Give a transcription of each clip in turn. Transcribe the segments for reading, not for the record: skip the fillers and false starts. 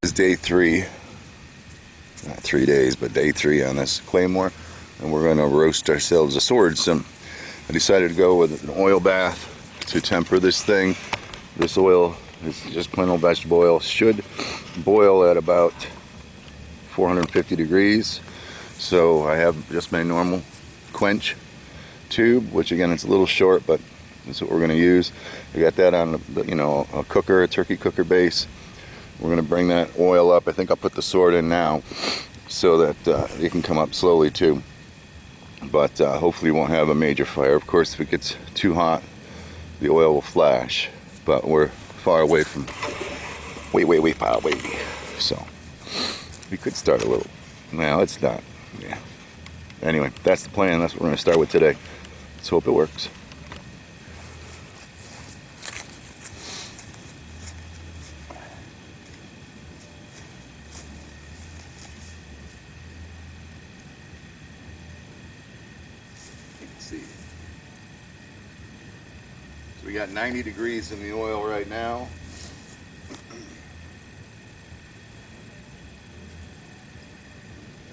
It's day 3, not 3 days, but day 3 on this Claymore, and we're going to roast ourselves a sword. So I decided to go with an oil bath to temper this thing. This oil is just plain old vegetable oil. Should boil at about 450 degrees. So I have just my normal quench tube, which again it's a little short, but that's what we're going to use. I got that on a cooker, a turkey cooker base. We're going to bring that oil up. I think I'll put the sword in now so that it can come up slowly too. But hopefully we won't have a major fire. Of course, if it gets too hot, the oil will flash. But we're far away from, way far away. So we could start a little. Well, it's not. Yeah. Anyway, that's the plan. That's what we're going to start with today. Let's hope it works. See. So we got 90 degrees in the oil right now.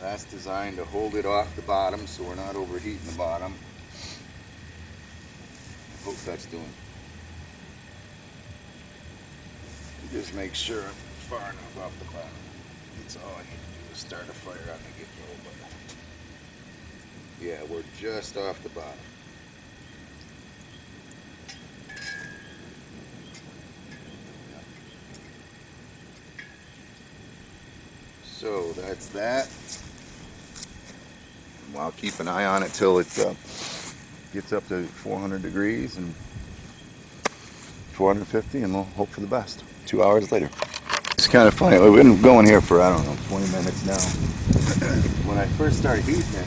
That's designed to hold it off the bottom so we're not overheating the bottom. I hope that's doing. Just make sure I'm far enough off the bottom. That's all I need to do is start a fire on the get-go. Yeah, we're just off the bottom. So that's that. Well, I'll keep an eye on it till it gets up to 400 degrees and 450, and we'll hope for the best. 2 hours later. It's kind of funny. We've been going here for, I don't know, 20 minutes now. When I first started heating it,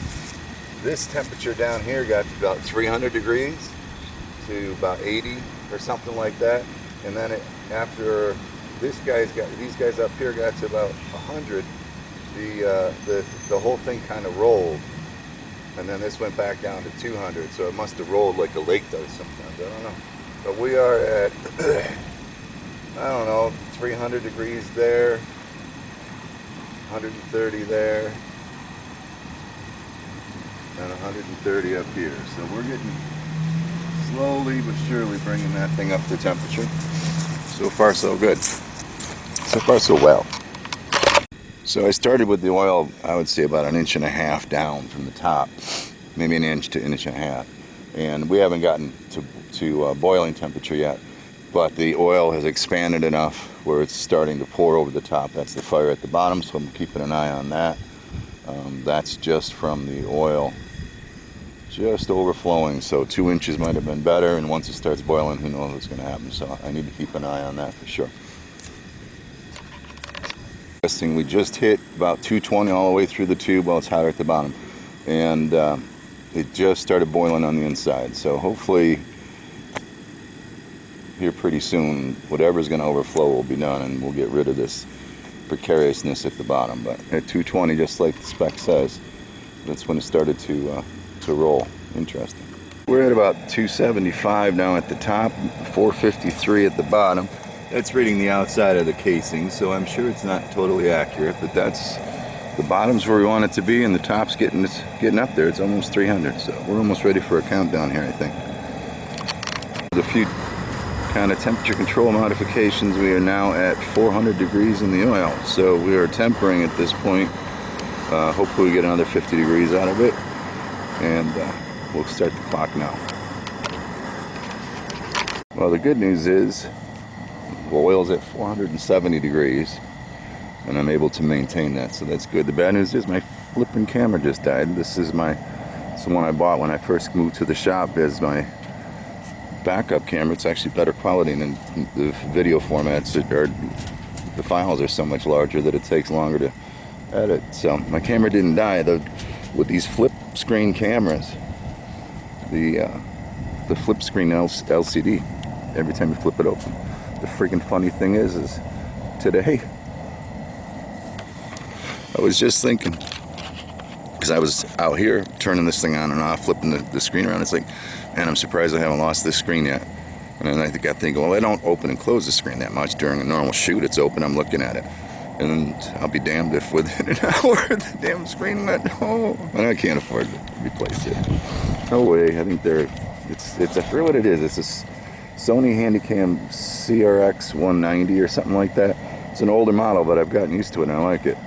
this temperature down here got to about 300 degrees to about 80 or something like that, and then after these guys up here got to about 100, the whole thing kind of rolled, and then this went back down to 200. So it must have rolled like a lake does sometimes. I don't know, but we are at I don't know, 300 degrees there, 130 there, and 130 up here. So we're getting slowly but surely bringing that thing up to temperature. So far so good. So far so well. So I started with the oil, I would say about 1.5 inches down from the top, maybe 1 inch to 1.5 inches, and we haven't gotten to boiling temperature yet. But the oil has expanded enough where it's starting to pour over the top. That's the fire at the bottom, so I'm keeping an eye on that. That's just from the oil just overflowing, so 2 inches might have been better, and once it starts boiling, who knows what's going to happen. So I need to keep an eye on that for sure. We just hit about 220 all the way through the tube while it's hotter at the bottom, and it just started boiling on the inside. So hopefully here pretty soon whatever's going to overflow will be done, and we'll get rid of this precariousness at the bottom. But at 220, just like the spec says, that's when it started to roll. Interesting. We're at about 275 now at the top, 453 at the bottom. That's reading the outside of the casing, so I'm sure it's not totally accurate, but that's the bottom's where we want it to be, and the top's getting up there. It's almost 300, so we're almost ready for a countdown here, I think. With a few kind of temperature control modifications, we are now at 400 degrees in the oil, so we are tempering at this point. Hopefully we get another 50 degrees out of it, and we'll start the clock now. Well, the good news is the oil's at 470 degrees, and I'm able to maintain that, so that's good. The bad news is my flipping camera just died. This is it's the one I bought when I first moved to the shop as my backup camera. It's actually better quality than the video formats, or the files are so much larger that it takes longer to edit. So my camera didn't die. With these flip screen cameras, the flip screen LCD, every time you flip it open. The freaking funny thing is today I was just thinking, because I was out here turning this thing on and off, flipping the screen around. It's like, man, I'm surprised I haven't lost this screen yet. And then I got thinking, well, I don't open and close the screen that much during a normal shoot. It's open, I'm looking at it. And I'll be damned if within an hour the damn screen went home. And I can't afford to replace it. No way. I think it's I forget what it is. It's a Sony Handycam CRX 190 or something like that. It's an older model, but I've gotten used to it and I like it.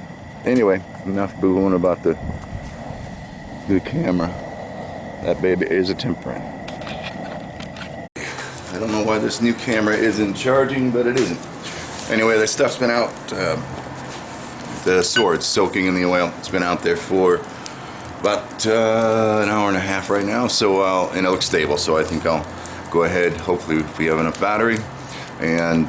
Anyway, enough boo-hooing about the camera. That baby is a tempering. I don't know why this new camera isn't charging, but it isn't. Anyway, this stuff's been out. The sword's soaking in the oil. It's been out there for about an hour and a half right now, and it looks stable, so I think I'll go ahead, hopefully if we have enough battery, and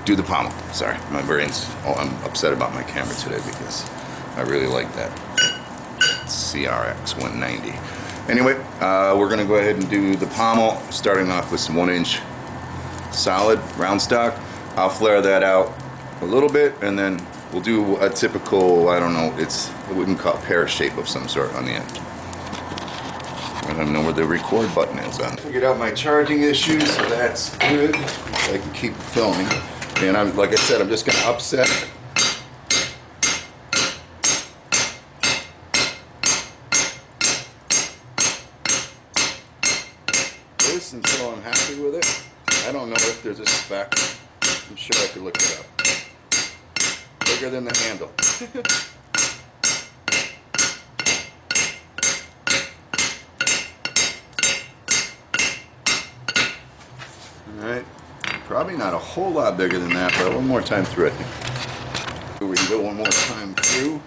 do the pommel. Sorry, my brain's, I'm upset about my camera today because I really like that CRX 190. Anyway, we're gonna go ahead and do the pommel, starting off with some 1-inch solid round stock. I'll flare that out a little bit, and then we'll do a typical, I don't know, I wouldn't call it pear shape of some sort on the end. I don't know where the record button is on. Figured out my charging issues, so that's good. I can keep filming. And like I said, I'm just gonna upset this until I'm happy with it. I don't know if there's a spec. I'm sure I could look it up. Bigger than the handle. Alright. Probably not a whole lot bigger than that, but one more time through, I think. We can go one more time through.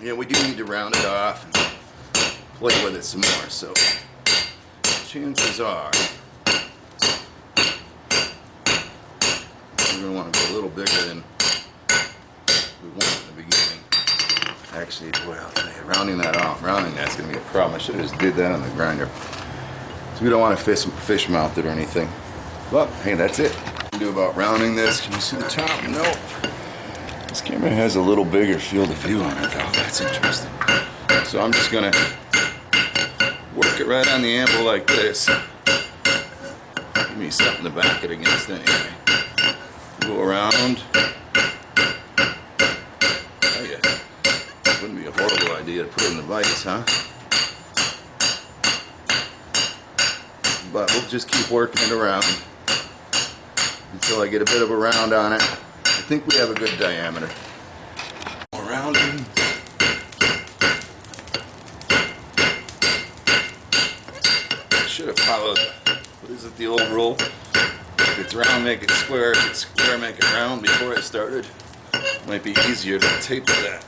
Yeah, we do need to round it off and play with it some more, so chances are we're going to want to go a little bigger than we want in the beginning. Actually, boy, I'll tell you, rounding that's going to be a problem. I should have just did that on the grinder. So we don't want to fish mount it or anything. But, hey, that's it. What do about rounding this? Can you see the top? Nope. This camera has a little bigger field of view on it, though. That's interesting. So I'm just going to work it right on the anvil like this. Give me something to back it against anyway. Go around. Oh yeah, wouldn't be a horrible idea to put it in the vise, huh? But we'll just keep working it around until I get a bit of a round on it. I think we have a good diameter. More rounding. Should have followed, what is it, the old rule? If it's round, make it square. If it's square, make it round before I started. Might be easier to taper that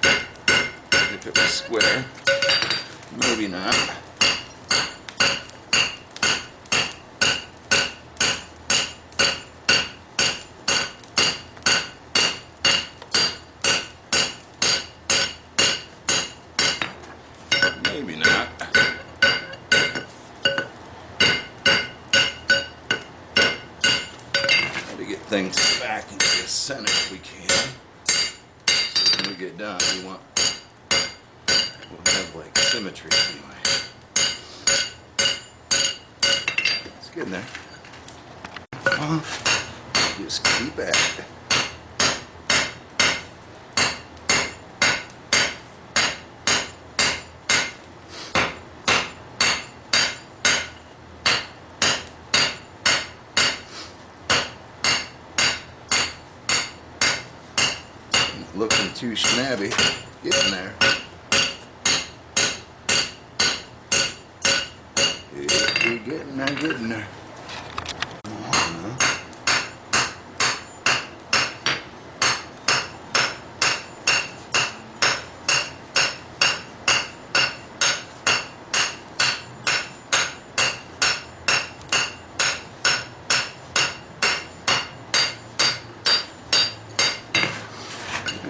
if it was square. Maybe not. Maybe not. Try to get things back into the center if we can. So when we get done, we'll have like symmetry anyway. It's getting there. Just keep at it. Looking too snabby. Getting there. Getting there.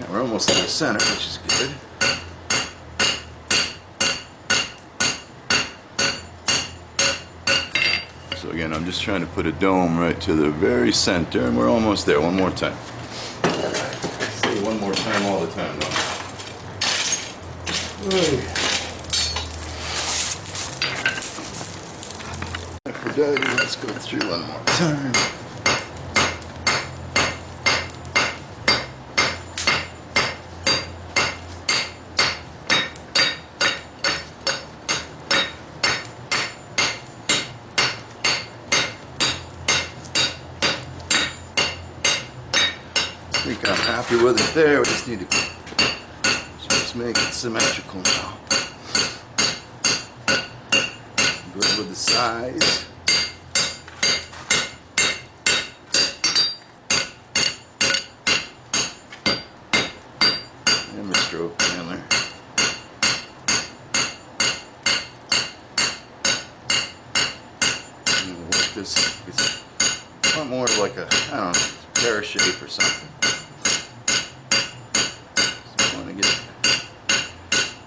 We're almost to the center, which is good. So again, I'm just trying to put a dome right to the very center, and we're almost there. One more time. time, all the time, though. Aphrodite, let's go through one more time. I think I'm happy with it there. We just need to just make it symmetrical now. Good with the size. Hammer stroke handler. I'm gonna work this. It's not more of like a, I don't know, pear shape or something. Just want to get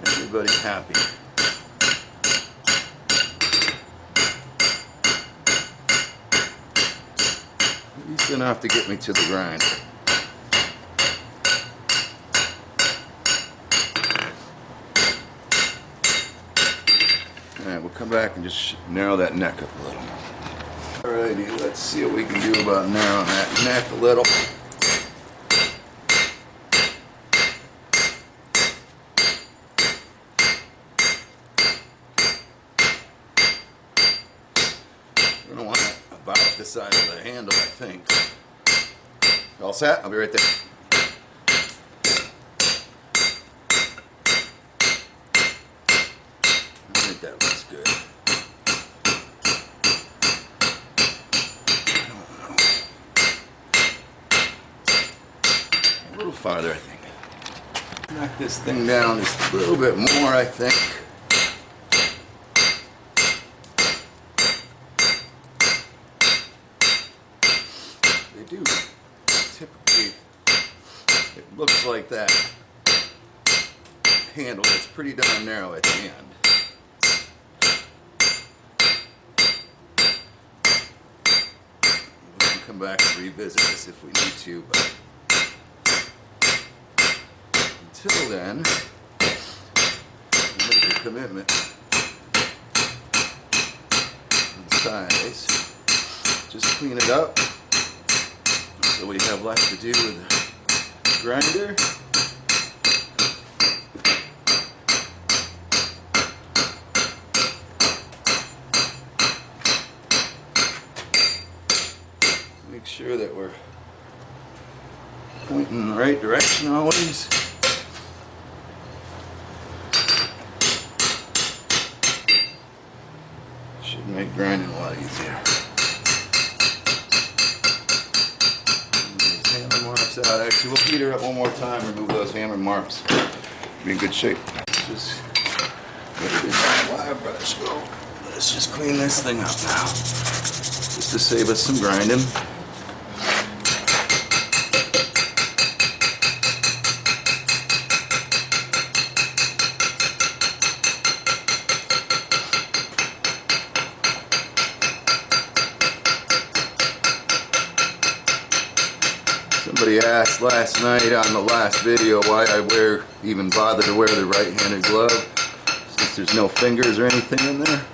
everybody happy. At least enough to get me to the grind. Alright, we'll come back and just narrow that neck up a little. Alrighty, let's see what we can do about narrowing that neck a little. We're gonna want it about the size of the handle, I think. All set? I'll be right there. I think that looks good. A little farther, I think. Knock this thing down just a little bit more, I think. They do. Typically, it looks like that handle. It's pretty darn narrow at the end. We can come back and revisit this if we need to, but until then, we'll make a commitment on size. Just clean it up so we have less to do with the grinder. Make sure that we're pointing in the right direction always. Should make grinding a lot easier. These hammer marks out. Actually, we'll heat her up one more time, remove those hammer marks. Be in good shape. Let's just get it in my wire brush. Go. Let's just clean this thing up now. Just to save us some grinding. Somebody asked last night on the last video why I even bother to wear the right-handed glove, since there's no fingers or anything in there.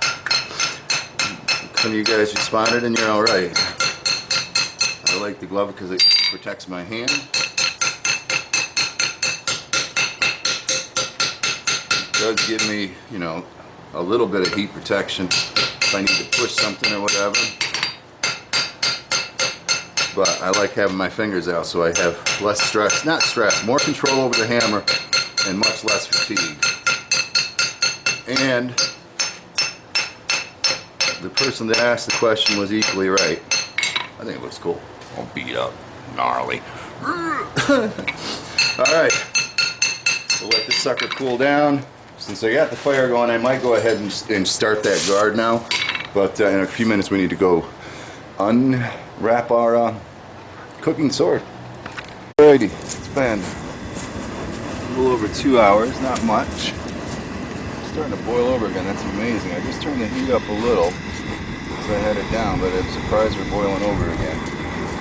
Some of you guys responded and you're alright. I like the glove because it protects my hand. It does give me, you know, a little bit of heat protection if I need to push something or whatever. But I like having my fingers out so I have less stress, not stress, more control over the hammer and much less fatigue. And the person that asked the question was equally right. I think it looks cool. All beat up, gnarly. Alright, we'll let this sucker cool down. Since I got the fire going, I might go ahead and start that guard now. But in a few minutes we need to go unwrap our cooking sword. Alrighty, it's been a little over 2 hours, not much. It's starting to boil over again, that's amazing. I just turned the heat up a little because I had it down, but I'm surprised we're boiling over again.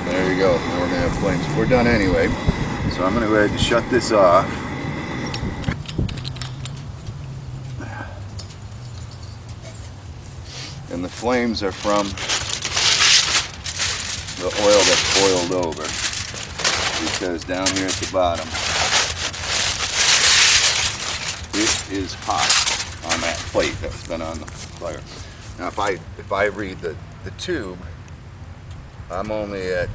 There you go, now we're going to have flames. We're done anyway. So So I'm going to go ahead and shut this off. And the flames are from the oil that's boiled over, because down here at the bottom it is hot on that plate that's been on the fire. Now if I read the tube, I'm only at,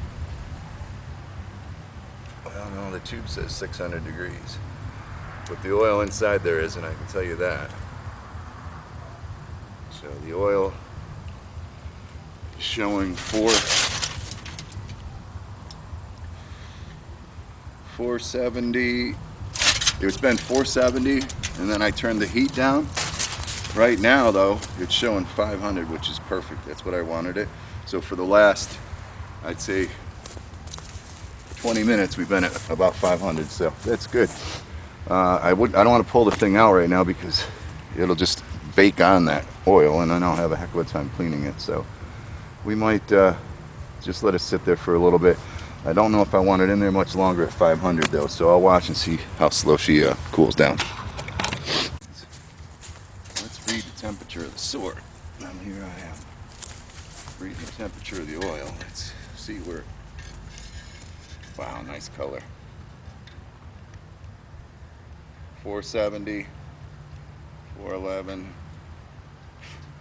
well no, the tube says 600 degrees, but the oil inside there isn't, I can tell you that. So the oil is showing 470. It's been 470, and then I turned the heat down. Right now though, it's showing 500, which is perfect. That's what I wanted it. So for the last, I'd say 20 minutes, we've been at about 500, so that's good. I don't want to pull the thing out right now because it'll just bake on that oil, and then I'll have a heck of a time cleaning it. So we might just let it sit there for a little bit. I don't know if I want it in there much longer at 500 though, so I'll watch and see how slow she cools down. Let's read the temperature of the sword. And here I am, reading the temperature of the oil. Let's see where. Wow, nice color. 470, 411,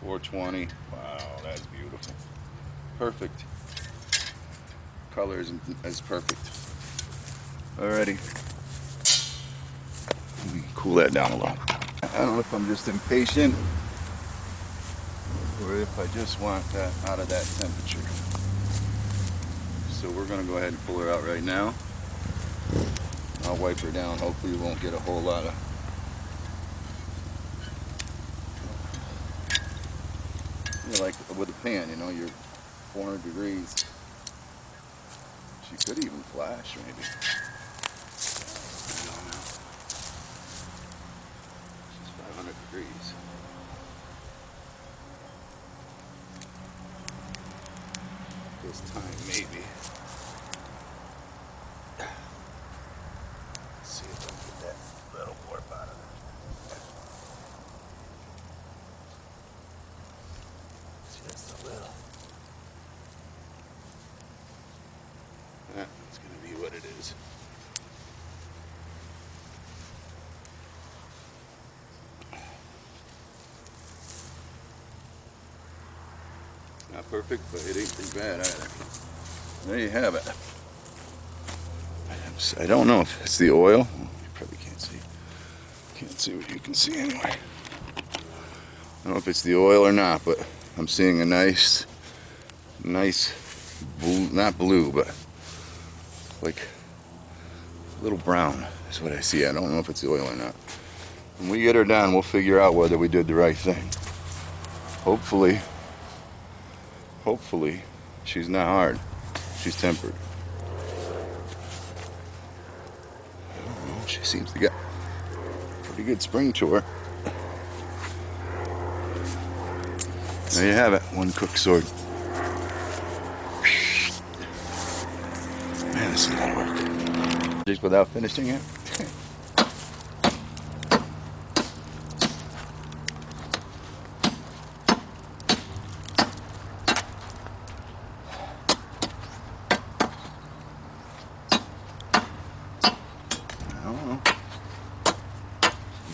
420. Wow, that's beautiful. Perfect. Color is perfect. Alrighty. Let me cool that down a little. I don't know if I'm just impatient or if I just want that out of that temperature. So we're going to go ahead and pull her out right now. I'll wipe her down. Hopefully you won't get a whole lot of. You know, like with a pan, you know, you're 400 degrees. She could even flash, maybe. I don't know. She's 500 degrees. This time, maybe. Let's see if I can get that little warp out of there. Just a little. That's going to be what it is. Not perfect, but it ain't too bad either. There you have it. I don't know if it's the oil. You probably can't see. Can't see what you can see anyway. I don't know if it's the oil or not, but I'm seeing a nice blue, not blue, but like a little brown is what I see. I don't know if it's the oil or not. When we get her done, we'll figure out whether we did the right thing. Hopefully she's not hard. She's tempered. I don't know. She seems to get pretty good spring to her. There you have it. One cooked sword. Man, this is a lot of work. Just without finishing it.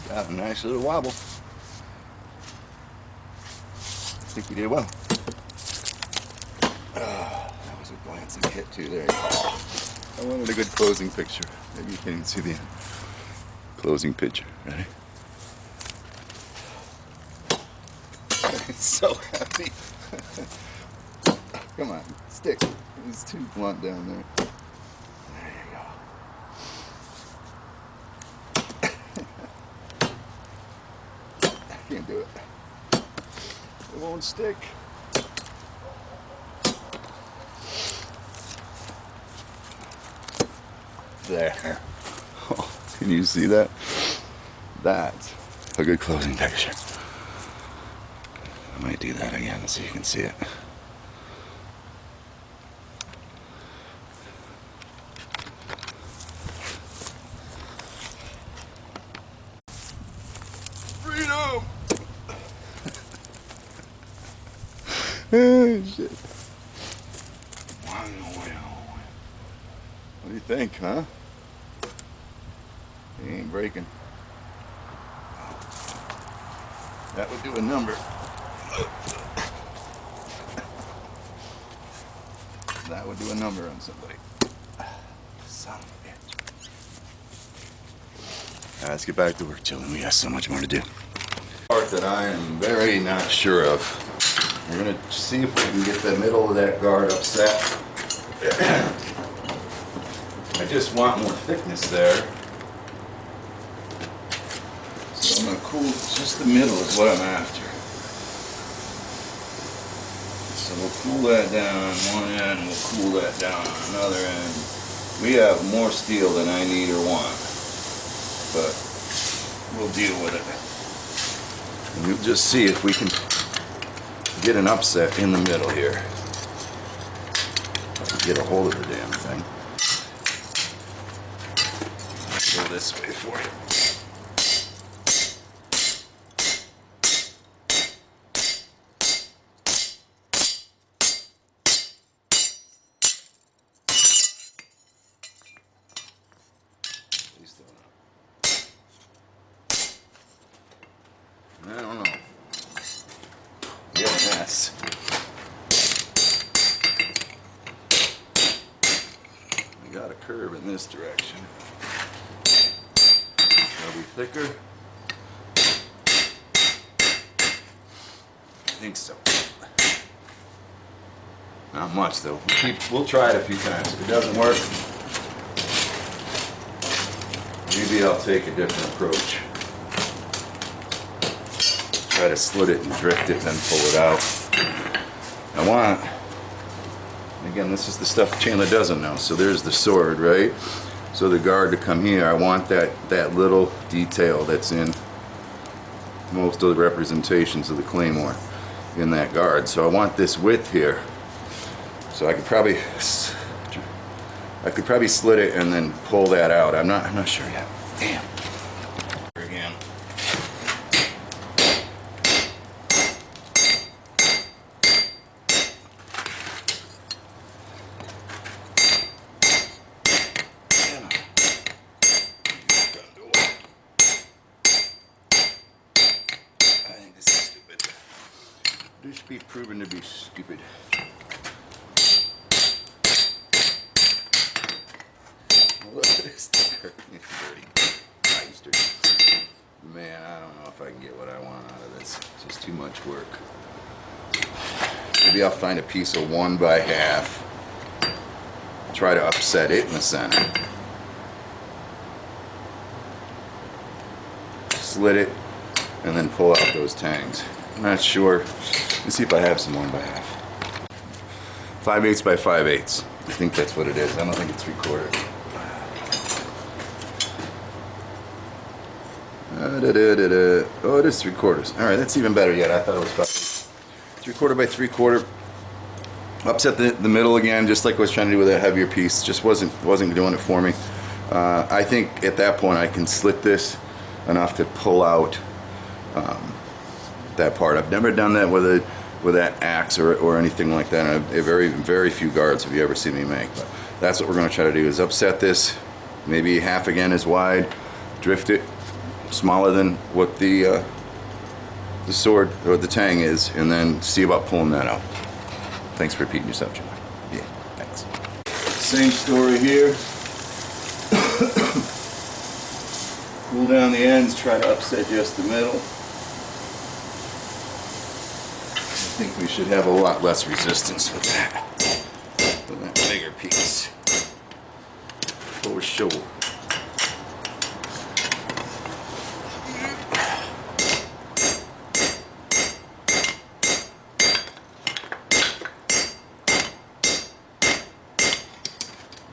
Got a nice little wobble. I think you did well. That was a glancing hit too. There you go. I wanted a good closing picture. Maybe you can't even see the closing picture. Ready? It's so heavy. Come on, stick. It's too blunt down there. There you go. Can't do it. It won't stick. There. Oh, can you see that? That's a good closing picture. I might do that again so you can see it. Oh, shit. What do you think, huh? He ain't breaking. That would do a number. That would do a number on somebody. Son of a bitch. Let's get back to work, children. We got so much more to do. Part that I am very not sure of. We're gonna see if we can get the middle of that guard upset. I just want more thickness there. So I'm gonna cool just the middle is what I'm after. So we'll cool that down on one end, we'll cool that down on another end. We have more steel than I need or want, but we'll deal with it. And we'll just see if we can get an upset in the middle here. If I can get a hold of the damn thing. Let's go this way for you. I don't know. Yeah, mess. We got a curve in this direction. It'll be thicker. I think so. Not much though. We'll try it a few times. If it doesn't work, maybe I'll take a different approach. Try to slit it and drift it, then pull it out. I want, again, this is the stuff Chandler doesn't know. So there's the sword, right? So the guard to come here, I want that little detail that's in most of the representations of the Claymore in that guard. So I want this width here. So I could probably slit it and then pull that out. I'm not sure yet. Damn. Again. This should be proven to be stupid. Look at this dirty bastard. Man, I don't know if I can get what I want out of this. It's just too much work. Maybe I'll find a piece of 1/2. Try to upset it in the center. Slit it, and then pull out those tangs. I'm not sure. Let's see if I have some 1/2. 5/8 by 5/8. I think that's what it is. I don't think it's 3/4. Oh, it is 3/4. All right, that's even better yet. I thought it was 3/4 by 3/4. Upset the middle again, just like I was trying to do with that heavier piece. Just wasn't doing it for me. I think at that point I can slit this enough to pull out that part. I've never done that with that axe or anything like that. And very few guards have you ever seen me make. But that's what we're going to try to do: is upset this, maybe half again as wide, drift it smaller than what the sword or the tang is, and then see about pulling that out. Thanks for repeating yourself, John. Yeah, thanks. Same story here. Cool down the ends, try to upset just the middle. I think we should have a lot less resistance with that bigger piece. For sure.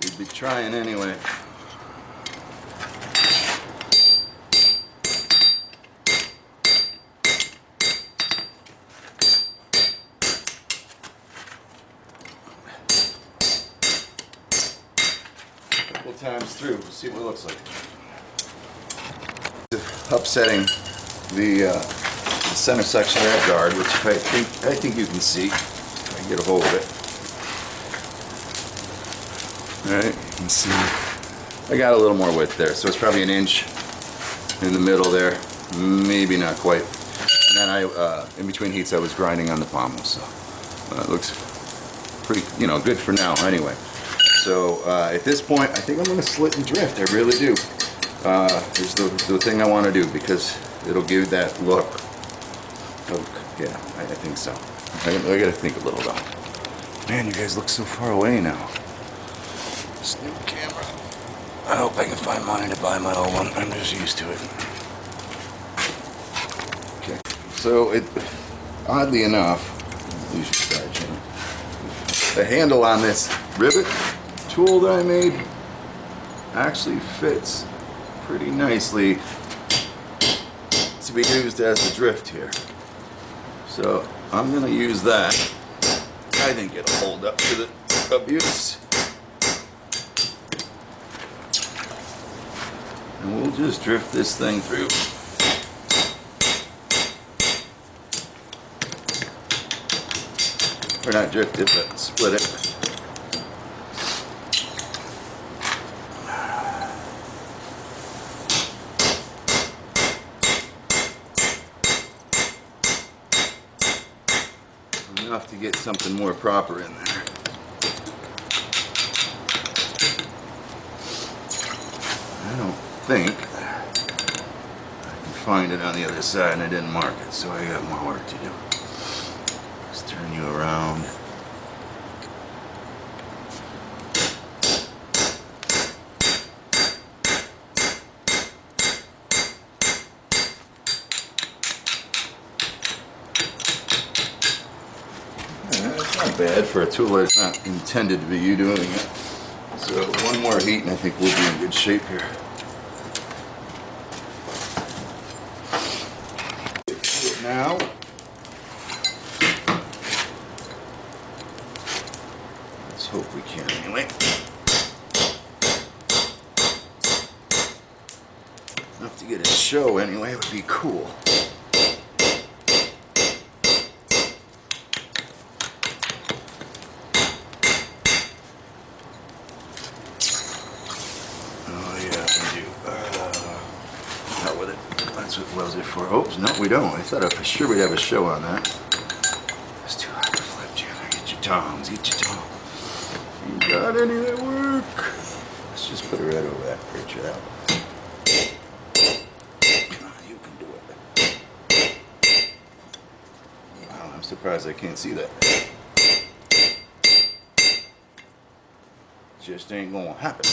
We'd be trying anyway. Times through. We'll see what it looks like. Upsetting the center section of that guard, which I think you can see. get a hold of it. Alright, you can see I got a little more width there, so it's probably an inch in the middle there, maybe not quite. And then I, in between heats, I was grinding on the pommel, so it looks pretty, you know, good for now anyway. So at this point, I think I'm going to slit and drift. I really do. Is the thing I want to do, because it'll give that look. Yeah, I think so. I got to think a little though. Man, you guys look so far away now. This new camera. I hope I can find money to buy my old one. I'm just used to it. Okay. So it, oddly enough, the handle on this rivet tool that I made actually fits pretty nicely to be used as a drift here. So I'm going to use that. I think it'll hold up to the abuse. And we'll just drift this thing through. Or not drift it, but split it. Enough to get something more proper in there. I don't think I can find it on the other side, and I didn't mark it, so I got more work to do. Let's turn you around. Bad for a tool that's not intended to be you doing it. So one more heat and I think we'll be in good shape here. Now, let's hope we can anyway. Enough to get a show anyway would be cool. What was it for? Oops, no, we don't. I thought for sure we'd have a show on that. It's too hard to flip, Jim. Get your tongs, get your tongs. You got any of that work? Let's just put it right over that picture out. Come on, you can do it. Wow, I'm surprised I can't see that. Just ain't gonna happen.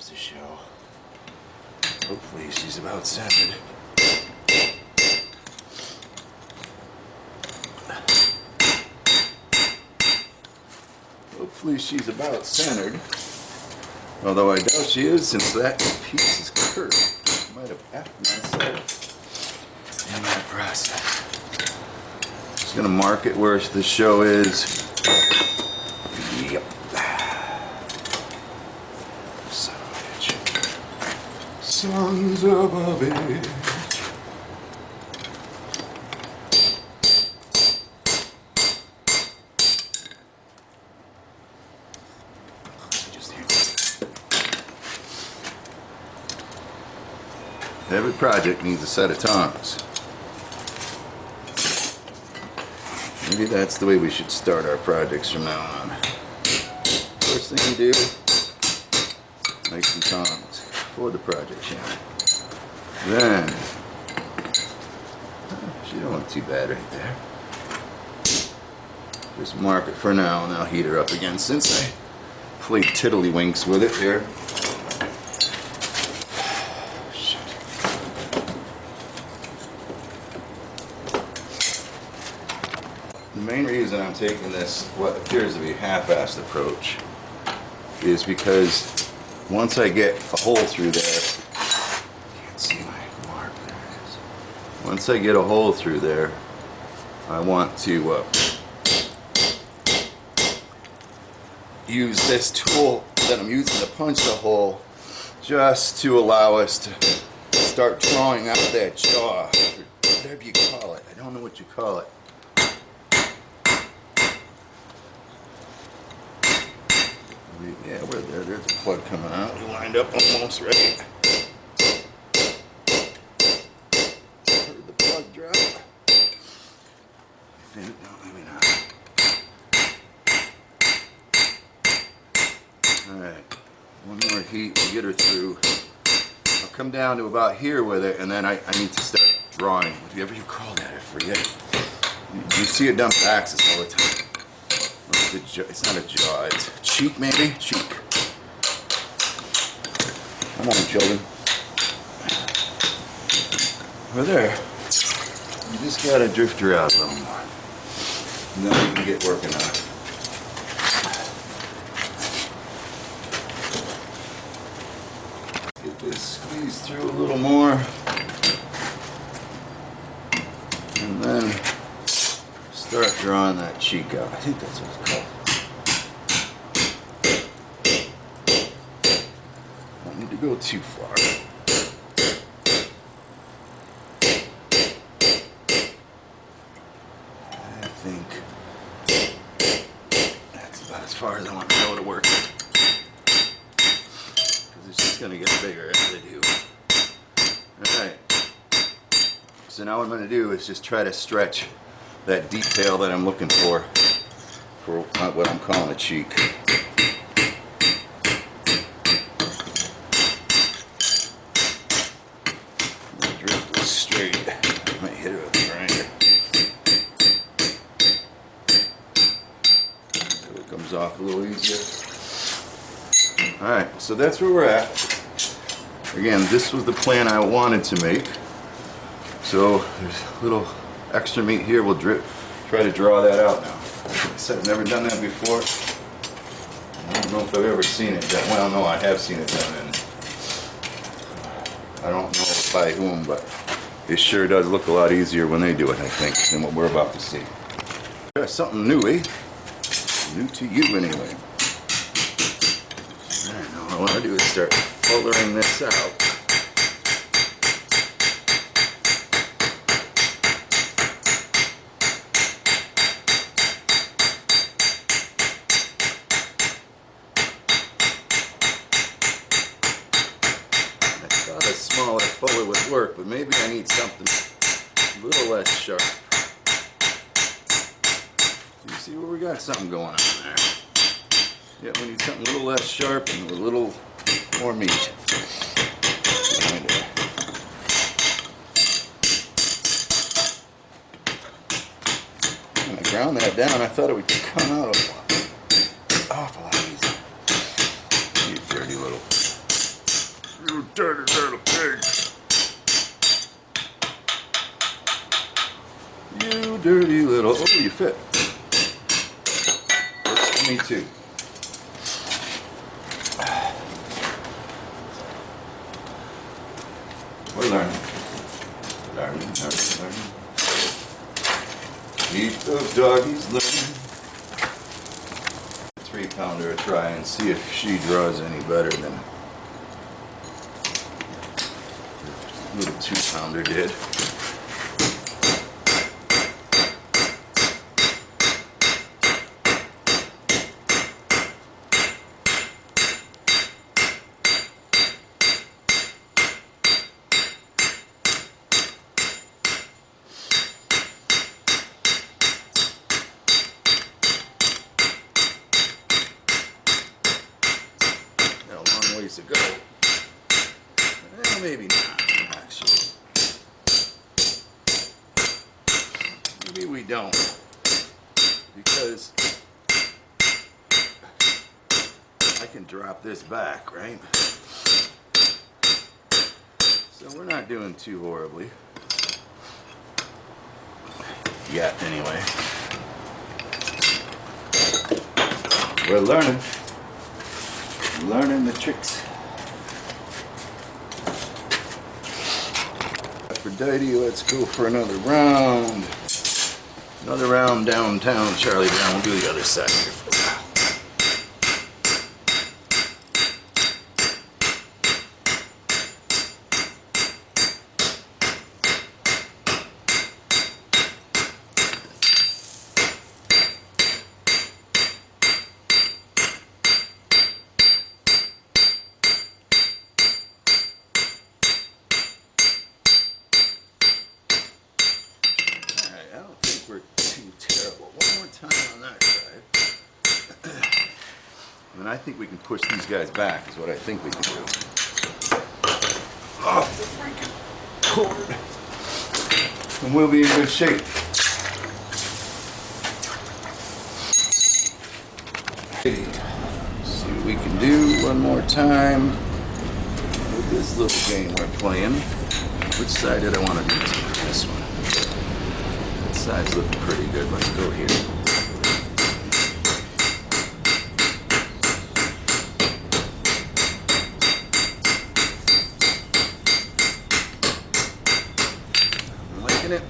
The show. Hopefully she's about centered. Hopefully she's about centered. Although I doubt she is, since that piece is curved. I might have effed myself in that process. Just gonna mark it where the show is. Yep. Sons of a bitch. Every project needs a set of tongs. Maybe that's the way we should start our projects from now on. First thing you do, make some tongs for the project channel. Then, she don't look too bad right there. Just mark it for now, and I'll heat her up again since I played tiddlywinks with it here. Shit. The main reason I'm taking this, what appears to be a half-assed approach, is because once I get a hole through there, can't see my mark, there it is. Once I get a hole through there, I want to use this tool that I'm using to punch the hole, just to allow us to start drawing out that jaw whatever you call it. I don't know what you call it. Yeah, we're there. There's a plug coming out. We lined up almost right. Heard the plug drop. No, maybe not. Alright. One more heat. We'll get her through. I'll come down to about here with it, and then I need to start drawing. Whatever you call that, I forget. You see it done with axes all the time. It's not a jaw, it's a cheek maybe? Cheek. Come on, children. Over there. You just gotta drift her out a little more. And then we can get working on it. Get this squeezed through a little more. And then start drawing that cheek out. I think that's what it's called. Don't need to go too far. I think that's about as far as I want to go to work. Because it's just going to get bigger as I do. Alright. So now what I'm going to do is just try to stretch that detail that I'm looking for what I'm calling a cheek. Drift it straight. I might hit it with a grinder. So it comes off a little easier. Alright, so that's where we're at. Again, this was the plan I wanted to make. So there's a little extra meat here. We'll try to draw that out now. Like I said, I've never done that before. I don't know if I've ever seen it done. Well, no, I have seen it done, and I don't know by whom, but it sure does look a lot easier when they do it, I think, than what we're about to see. That's something new, eh? New to you, anyway. Alright, now what I want to do is start coloring this out. Smaller, fuller would work, but maybe I need something a little less sharp. You see where we got something going on there? Yeah, we need something a little less sharp and a little more meat. When I ground that down, I thought it would come out an awful lot easier. You dirty little... You dirty little pig. You dirty little... Oh, you fit. Works for me too. We're learning. Learning. Keep those doggies learning. 3-pounder a try and see if she draws any better than little 2-pounder did. Got a long ways to go. Well, maybe not. Maybe we don't, because I can drop this back, right? So we're not doing too horribly. Yet, anyway. We're learning. Learning the tricks. Aphrodite, let's go for another round. Another round downtown, Charlie Brown. We'll do the other side here for a while. too terrible. One more time on that side. And I think we can push these guys back is what I think we can do. Off the freaking cord. And we'll be in good shape. See what we can do one more time with this little game we're playing. Which side did I want to do to? This one. This side's looking pretty good. Let's go here. I'm liking it.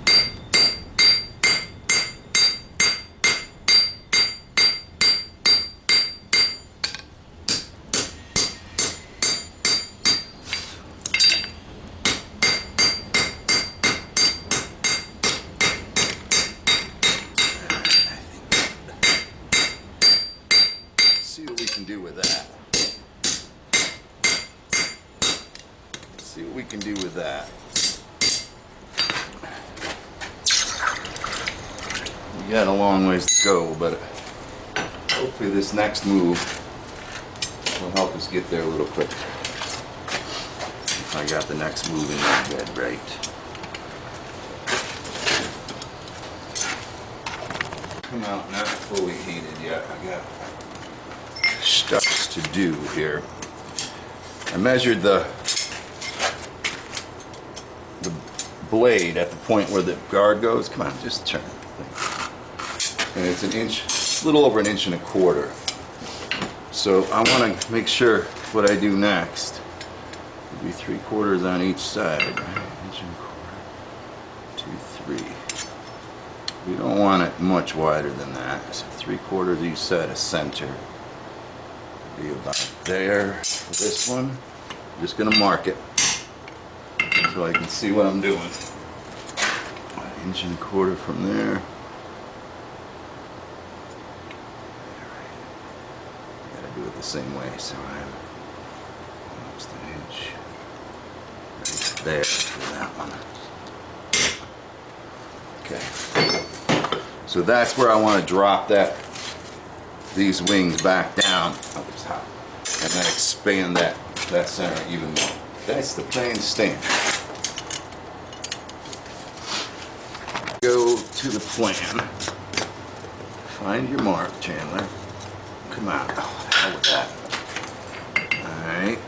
See what we can do with that. See what we can do with that. We got a long ways to go, but hopefully this next move will help us get there a little quicker. If I got the next move in my head right. Come out not fully heated yet. I got stuff to do here. I measured the blade at the point where the guard goes. Come on, just turn. And it's an inch, a little over 1.25 inches. So I want to make sure what I do next will be 3/4 on each side. 1.25 inches, 2, 3. We don't want it much wider than that. So 3/4 each side of center. Be about there for this one. I'm just gonna mark it so I can see what I'm doing. 1.25 inches from there. Gotta do it the same way. So I'm almost 1 inch right there for that one. Okay. So that's where I want to drop these wings back down. Oh, it's hot. And then expand that center even more. That's the plain stand. Go to the plan. Find your mark, Chandler. Come on. Oh, the hell with that. Alright.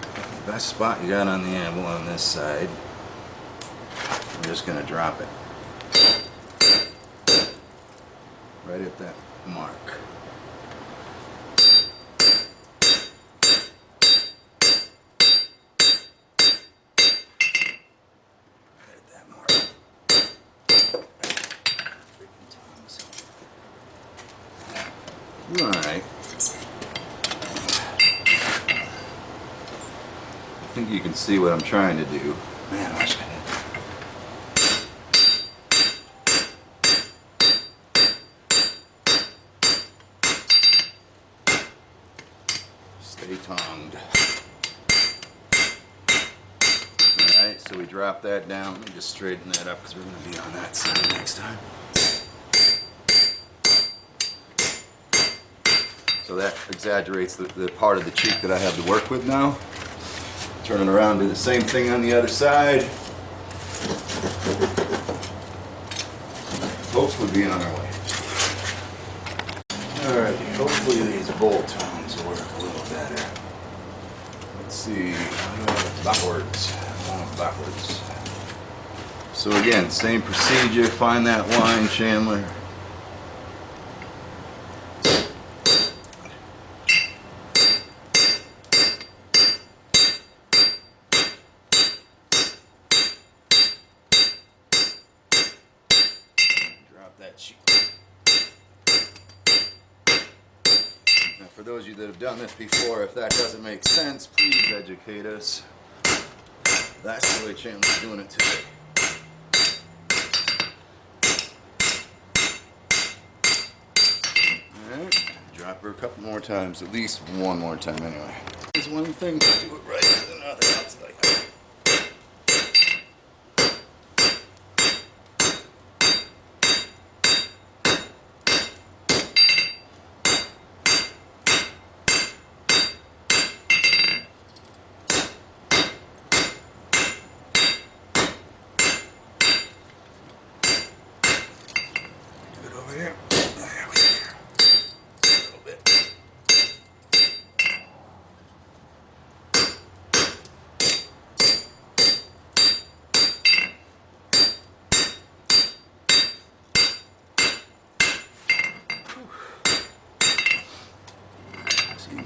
Best spot you got on the anvil on this side. I'm just going to drop it. Right at that mark. Alright. I think you can see what I'm trying to do. Man, I wish I did. Stay tongued. Alright, so we drop that down. Let me just straighten that up because we're going to be on that side next time. So that exaggerates the part of the cheek that I have to work with now. Turn it around, do the same thing on the other side. Hopefully be on our way. Alright, hopefully these bolt tones work a little better. Let's see, backwards. Backwards. So again, same procedure, find that line, Chandler. For those of you that have done this before, if that doesn't make sense, please educate us. That's the way Chandler's doing it today. Alright, drop her a couple more times, at least one more time anyway. There's one thing to do it right with another. That's like that.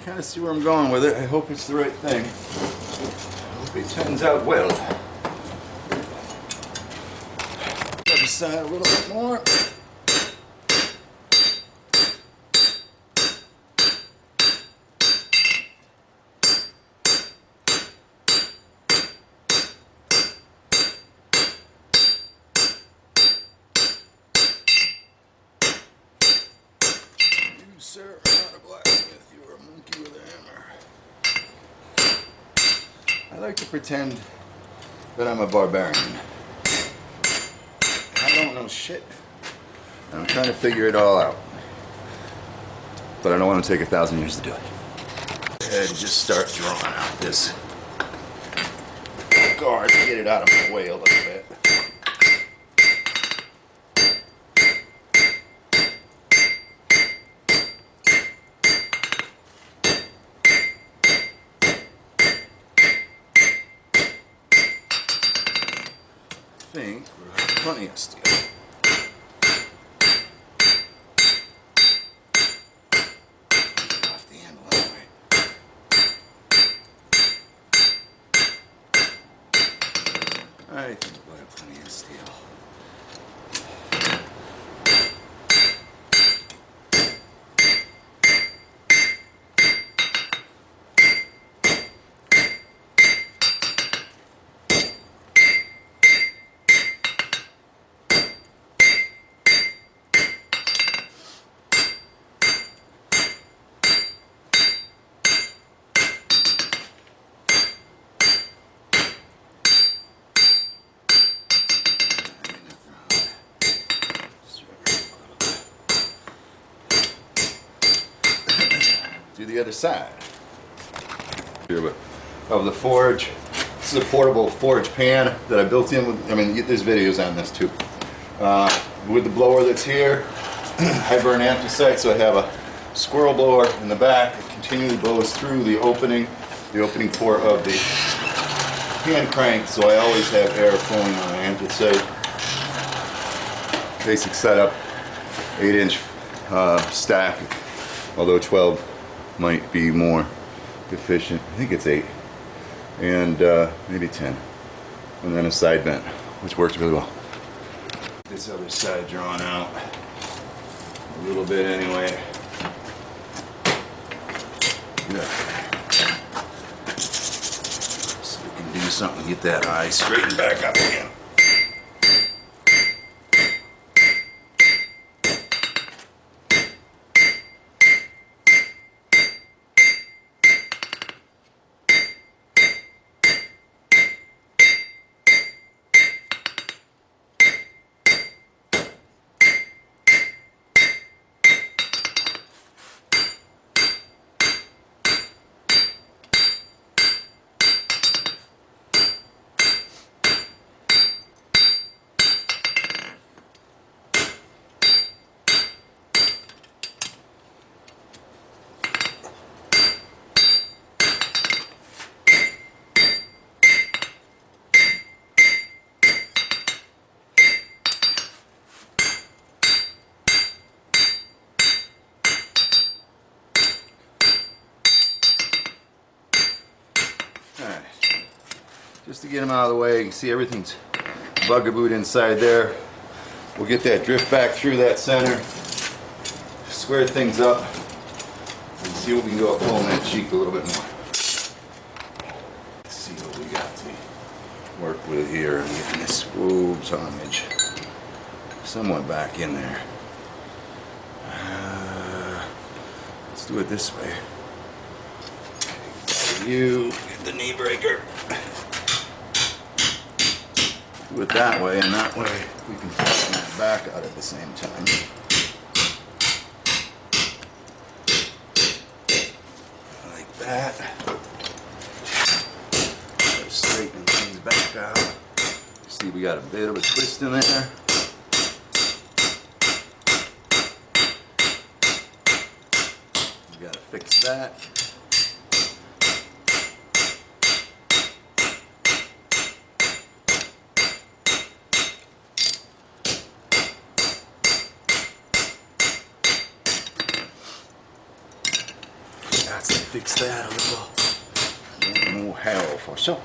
kind of see where I'm going with it. I hope it's the right thing. I hope it turns out well. Other side a little bit more. Sir, I'm not a blacksmith. You are a monkey with a hammer. I like to pretend that I'm a barbarian. I don't know shit. I'm trying to figure it all out. But I don't want to take 1,000 years to do it. Go ahead and just start drawing out this guard to get it out of my way a little bit. I think we'll have plenty of steel. Off the handle anyway. I think we'll have plenty of steel. Do the other side. Here, but of the forge. This is a portable forge pan that I built in with, I mean, there's videos on this too. With the blower that's here, I burn anthracite, so I have a squirrel blower in the back that continually blows through the opening port of the hand crank, so I always have air flowing on the anthracite. Basic setup, 8-inch stack, although 12 might be more efficient. I think it's 8 and maybe 10, and then a side vent, which works really well. This other side drawn out a little bit anyway. Yeah. So we can do something to get that eye straightened back up again. Alright, just to get them out of the way, you can see everything's bugabooed inside there. We'll get that drift back through that center, square things up, and see what we can go up pulling that cheek a little bit more. Let's see what we got to work with here and getting this tonnage somewhat back in there. Let's do it this way. You get the knee breaker. Do it that way, and that way we can flatten that back out at the same time. Like that. Straighten things back out. See, we got a bit of a twist in there. We gotta fix that. That's it. fix that a little. Don't know how for sure,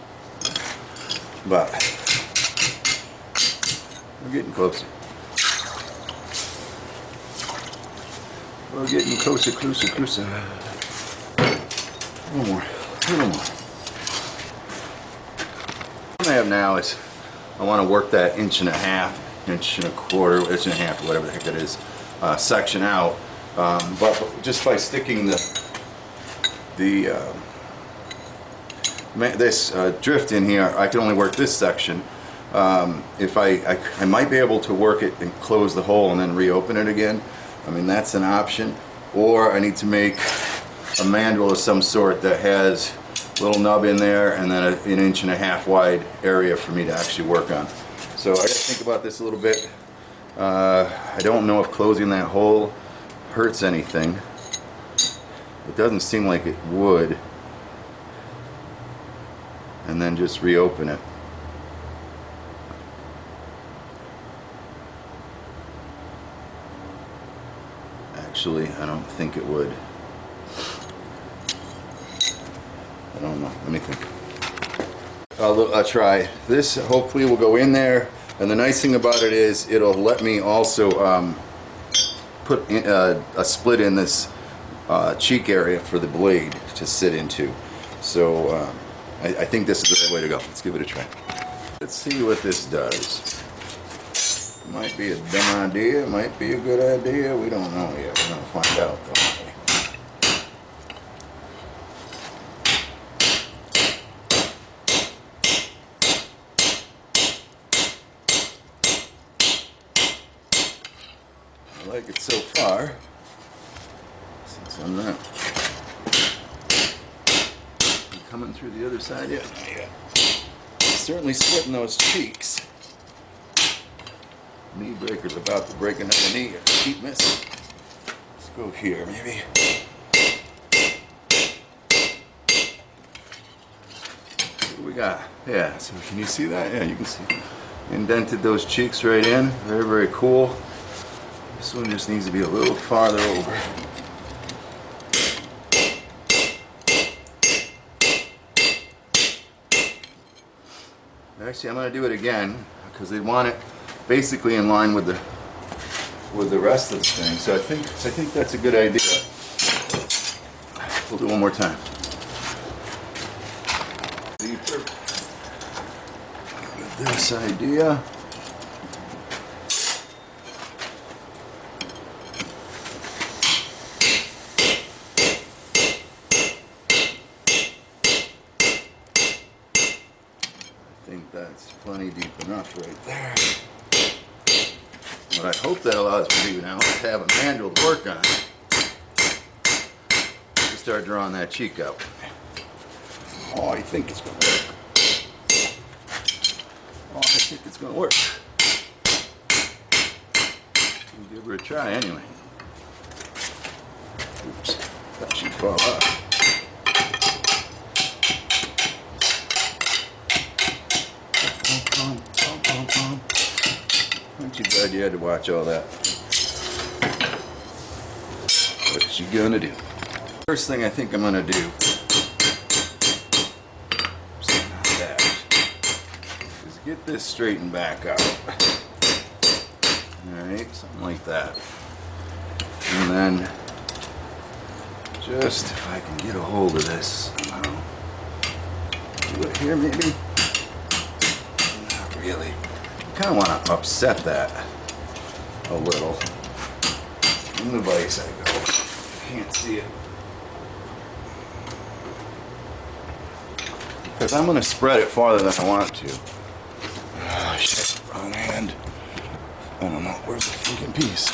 but we're getting closer. We're getting closer, closer, closer. A little more, a little more. What I have now is I want to work that 1.5 inch, 1.25 inch, 1.5 or whatever the heck it is, section out. But just by sticking this drift in here, I can only work this section. If I might be able to work it and close the hole and then reopen it again. I mean, that's an option. Or I need to make a mandrel of some sort that has a little nub in there and then an 1.5 inch wide area for me to actually work on. So I got to think about this a little bit. I don't know if closing that hole hurts anything. It doesn't seem like it would. And then just reopen it. Actually, I don't think it would. I don't know. Let me think. I'll try. This hopefully will go in there. And the nice thing about it is it'll let me also put in, a split in this cheek area for the blade to sit into. So I think this is the right way to go. Let's give it a try. Let's see what this does. It might be a dumb idea, it might be a good idea, we don't know yet. We're going to find out though. I like it so far, since I'm not coming through the other side yet. Not yet. Certainly splitting those cheeks. Knee breaker's about to break another knee if I keep missing. Let's go here, maybe. What do we got? Yeah, so can you see that? Yeah, you can see. Indented those cheeks right in. Very, very cool. This one just needs to be a little farther over. Actually, I'm going to do it again because they want it basically in line with the rest of the thing. So I think that's a good idea. We'll do it one more time. Deeper. With this idea. I think that's plenty deep enough right there. What I hope that allows me to do now is have a mandrel to work on. To start drawing that cheek out. Oh, I think it's going to work. Oh, I think it's going to work. We'll give her a try anyway. Oops, thought she'd fall off. Aren't you glad you had to watch all that? What you gonna do? First thing I think I'm gonna do is get this straightened back out. Alright, something like that. And then just if I can get a hold of this somehow. Do it here maybe? Not really. I kind of want to upset that a little. In the vise I go. Can't see it. Because I'm going to spread it farther than I want to. Oh shit, wrong hand. I don't know, where's the freaking piece?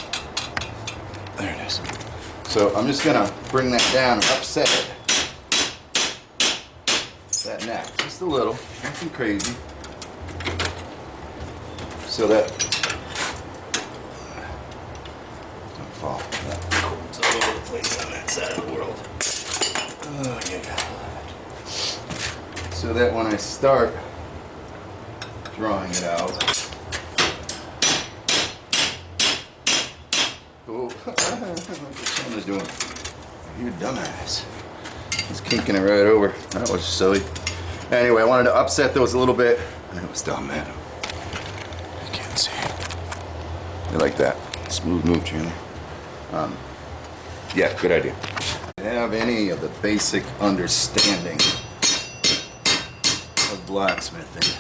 There it is. So I'm just going to bring that down and upset it. That neck, just a little, nothing crazy. So that don't fall. That cord's all over the place on that side of the world. Oh, you gotta love it. So that when I start drawing it out, oh, what the son is doing? You dumbass. He's kinking it right over. That was silly. Anyway, I wanted to upset those a little bit. And it was dumb, man. I can't see. You like that? Smooth move, Chandler. Yeah, good idea. Have any of the basic understanding of blacksmithing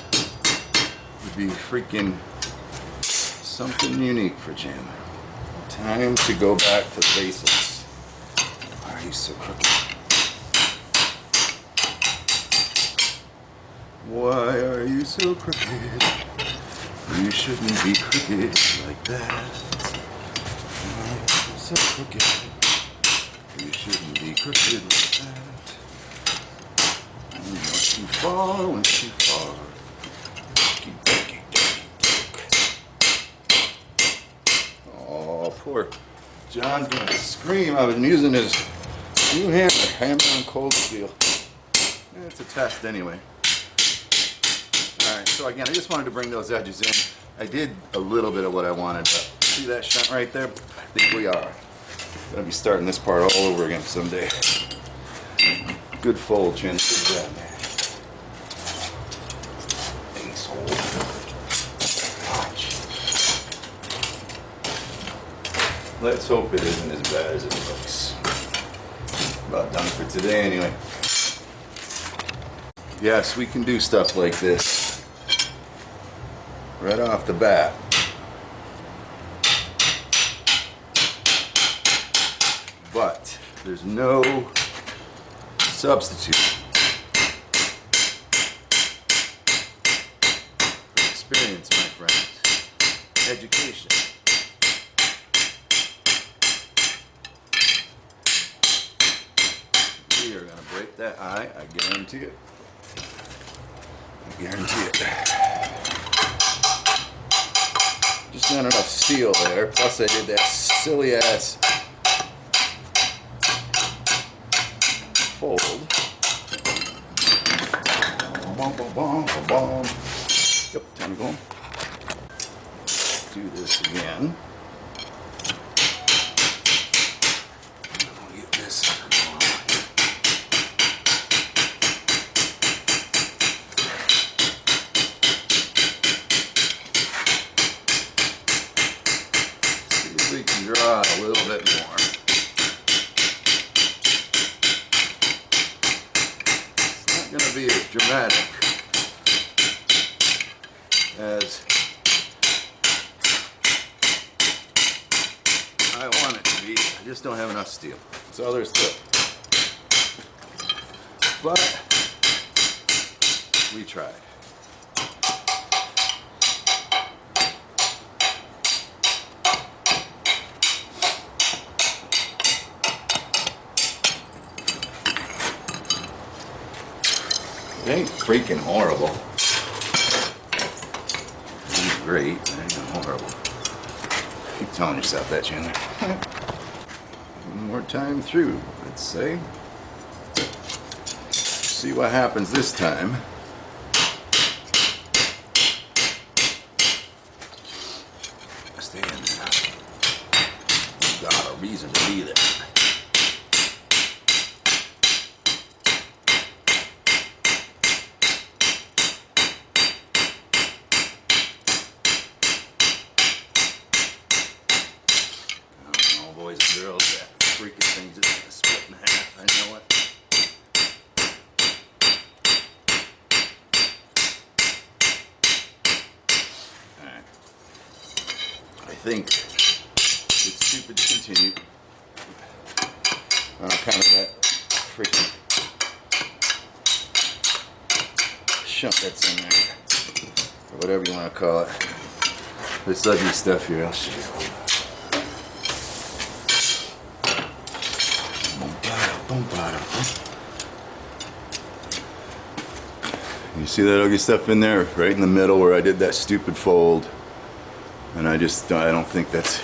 would be freaking something unique for Chandler. Time to go back to the basics. Why are you so crooked? Why are you so crooked? You shouldn't be crooked like that. Why are you so crooked? You shouldn't be crooked like that. Once you fall, once you fall. Oh, poor John's gonna scream. I've been using his new hammer on cold steel. It's a test anyway. Alright, so again, I just wanted to bring those edges in. I did a little bit of what I wanted, but see that shunt right there? I think we are gonna be starting this part all over again someday. Good fold, Chin. Good job, man. Ace hold. Watch. Let's hope it isn't as bad as it looks. About done for today anyway. Yes, we can do stuff like this right off the bat. But there's no substitute for experience, my friends. Education. We are going to break that eye, I guarantee it. I guarantee it. Just not enough steel there. Plus I did that silly ass fold. Bom, bom, bom, bom, bom. Yep, time to go home. Do this again. I'll get this. We can draw a little bit more. It's not going to be as dramatic as I want it to be. I just don't have enough steel. That's all there is to it. But we tried. It ain't freaking horrible. It ain't great, it ain't horrible. Keep telling yourself that, Chandler. One more time through, let's say. See what happens this time. Stay in there. You've got a reason to be there. Boys and girls, that freaking thing's just gonna split in half. I know it. Alright. I think it's stupid to continue. On account of that freaking shunt that's in there. Or whatever you want to call it. This ugly stuff here, I'll show you. You see that ugly stuff in there? Right in the middle where I did that stupid fold. And I don't think that's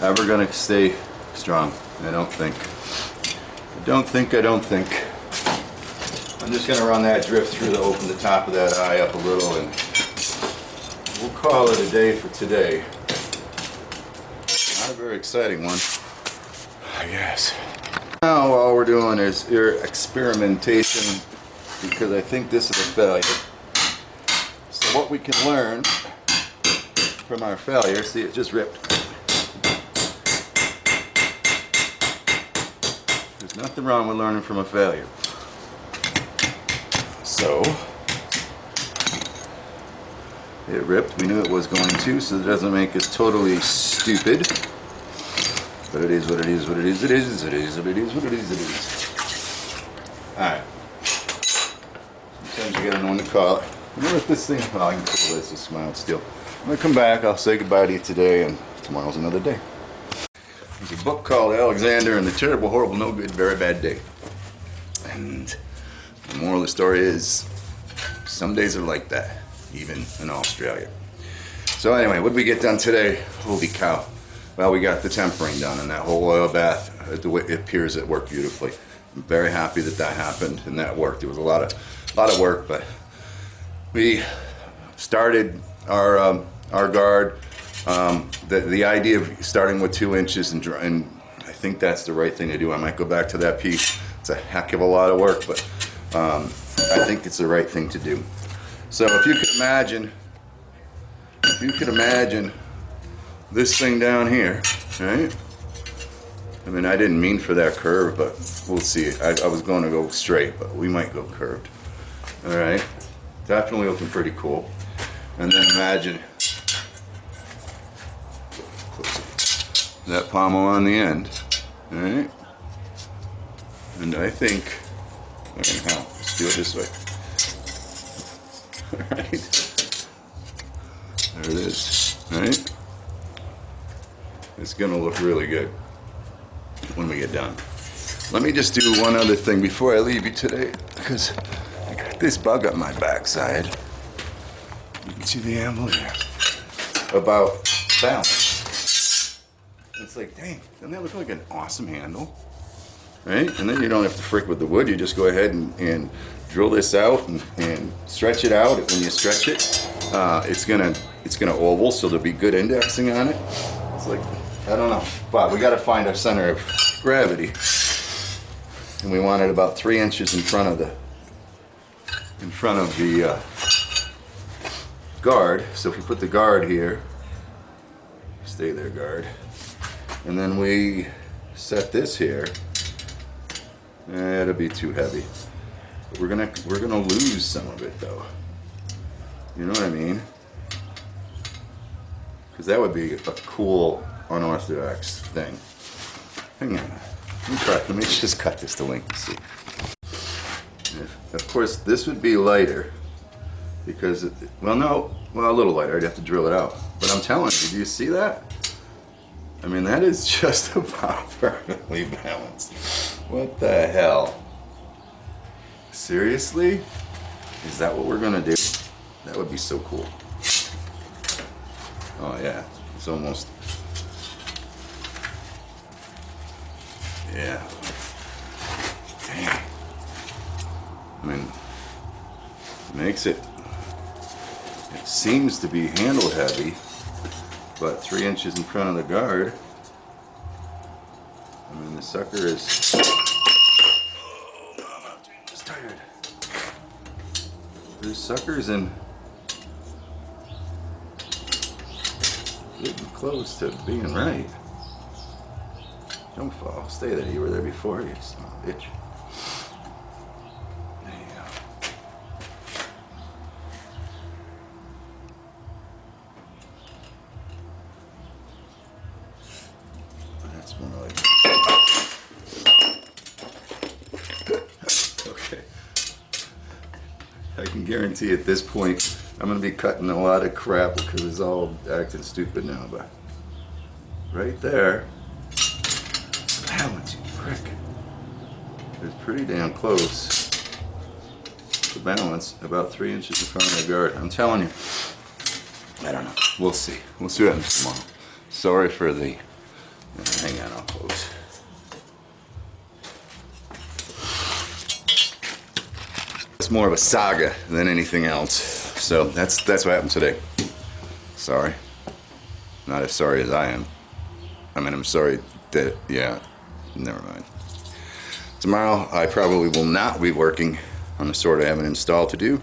ever gonna stay strong. I don't think. I'm just gonna run that drift through to open the top of that eye up a little and we'll call it a day for today. Not a very exciting one, I guess. Now while all we're doing is experimentation, because I think this is a failure. So what we can learn from our failure, see, it just ripped. There's nothing wrong with learning from a failure. So it ripped. We knew it was going to, so it doesn't make us totally stupid. But it is what it is, what it is, it is, it is, what it is, what it is, it is. Alright. Sometimes you gotta know when to call it. I'm gonna let this thing, well, I can pull this, just smile still. I'm gonna come back, I'll say goodbye to you today, and tomorrow's another day. There's a book called Alexander and the Terrible, Horrible, No Good, Very Bad Day. And the moral of the story is, some days are like that, even in Australia. So anyway, what did we get done today? Holy cow. Well, we got the tempering done, and that whole oil bath, the way it appears, it worked beautifully. I'm very happy that that happened and that worked. It was a lot of work, but we started our guard. The idea of starting with 2 inches and I think that's the right thing to do. I might go back to that piece. It's a heck of a lot of work, but I think it's the right thing to do. So if you could imagine this thing down here, right? I mean, I didn't mean for that curve, but we'll see. I was going to go straight, but we might go curved. All right, definitely looking pretty cool. And then imagine that pommel on the end, all right? And I think, let's do it this way. All right, there it is, all right? It's gonna look really good when we get done. Let me just do one other thing before I leave you today, because I got this bug up my backside. You can see the anvil here. About balance. It's like, dang, doesn't that look like an awesome handle? Right? And then you don't have to frick with the wood. You just go ahead and drill this out and stretch it out. When you stretch it, it's gonna oval, so there'll be good indexing on it. It's like, I don't know, but we got to find our center of gravity, and we want it about 3 inches in front of the guard. So if we put the guard here, stay there, guard, and then we set this here, it'll be too heavy. But we're gonna lose some of it though. You know what I mean? Because that would be a cool, unorthodox thing. Hang on. Let me just cut this to length and see. Of course, this would be lighter. Because, a little lighter. I'd have to drill it out. But I'm telling you, do you see that? I mean, that is just about perfectly balanced. What the hell? Seriously? Is that what we're gonna do? That would be so cool. Oh yeah, it's almost, yeah. Dang. I mean, it seems to be handle heavy, but 3 inches in front of the guard. I mean, the sucker is, I'm just tired. This sucker's in getting close to being right. Don't fall. Stay there. You were there before. You son of a bitch. There you go. That's more like. Okay. I can guarantee at this point I'm going to be cutting a lot of crap because it's all acting stupid now, but right there, balance, you prick. It's pretty damn close to balance, about 3 inches in front of the guard. I'm telling you, I don't know. We'll see. We'll see what happens tomorrow. Sorry for the, hang on, I'll close. It's more of a saga than anything else. So that's what happened today. Sorry. Not as sorry as I am. I mean, I'm sorry that, yeah, never mind. Tomorrow I probably will not be working on the sword. I have an install to do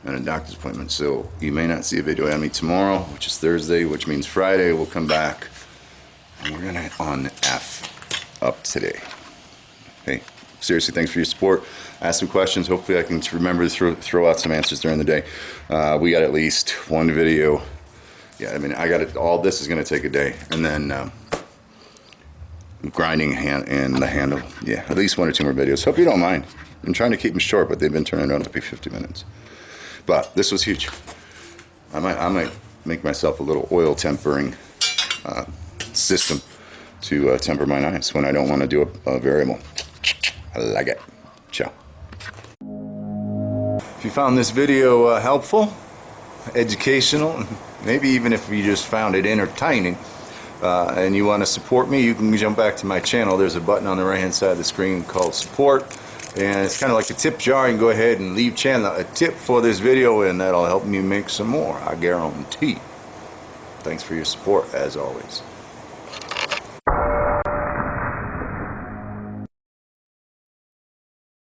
and a doctor's appointment, so you may not see a video on me tomorrow, which is Thursday, which means Friday we'll come back and we're gonna on F up today. Hey, seriously, thanks for your support. Ask some questions. Hopefully I can remember to throw out some answers during the day. We got at least one video. Yeah, I mean, I got it. All this is going to take a day, and then grinding and the handle. Yeah, at least 1 or 2 more videos. Hope you don't mind. I'm trying to keep them short, but they've been turning out to be 50 minutes. But this was huge. I might make myself a little oil tempering system to temper my knives when I don't want to do a variable. I like it. Ciao. If you found this video helpful, educational, maybe even if you just found it entertaining, and you want to support me, you can jump back to my channel. There's a button on the right hand side of the screen called support, and it's kind of like a tip jar. You can go ahead and leave channel a tip for this video, and that'll help me make some more, I guarantee. Thanks for your support as always.